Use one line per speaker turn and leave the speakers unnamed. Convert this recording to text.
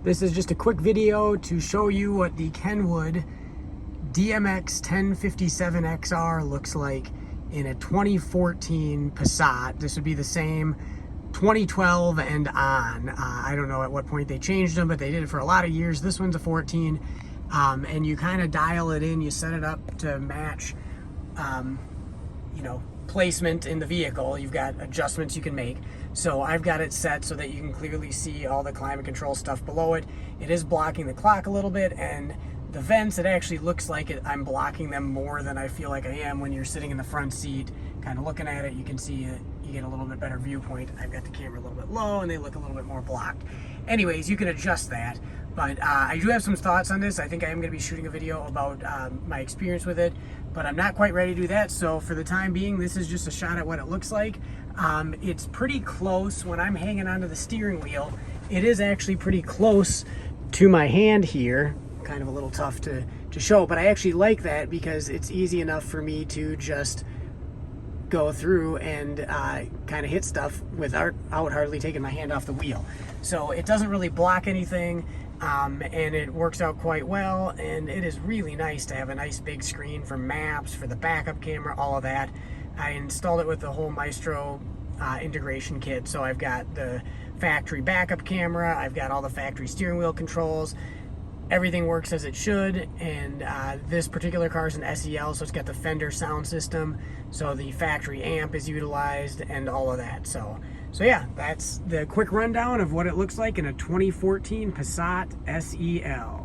This is just a quick video to show you what the Kenwood DMX1057XR looks like in a 2014 Passat. This would be the same 2012 and on. I don't know at what point they changed them, but they did it for a lot of years. This one's a 14, and you kind of dial it in. You set it up to match, placement in the vehicle. You've got adjustments you can make. So I've got it set so that you can clearly see all the climate control stuff below it. It is blocking the clock a little bit, and the vents, it actually looks like I'm blocking them more than I feel like I am when you're sitting in the front seat, kind of looking at it. You can see it, you get a little bit better viewpoint. I've got the camera a little bit low and they look a little bit more blocked. Anyways, you can adjust that. But I do have some thoughts on this. I think I am going to be shooting a video about my experience with it, but I'm not quite ready to do that. So for the time being, this is just a shot at what it looks like. It's pretty close. When I'm hanging onto the steering wheel, it is actually pretty close to my hand here. Kind of a little tough to show, but I actually like that because it's easy enough for me to just go through and kind of hit stuff without hardly taking my hand off the wheel. So it doesn't really block anything, and it works out quite well, and it is really nice to have a nice big screen for maps, for the backup camera, all of that. I installed it with the whole Maestro integration kit, so I've got the factory backup camera, I've got all the factory steering wheel controls. Everything works as it should, and this particular car is an SEL, so it's got the Fender sound system, so the factory amp is utilized and all of that. So yeah, that's the quick rundown of what it looks like in a 2014 Passat SEL.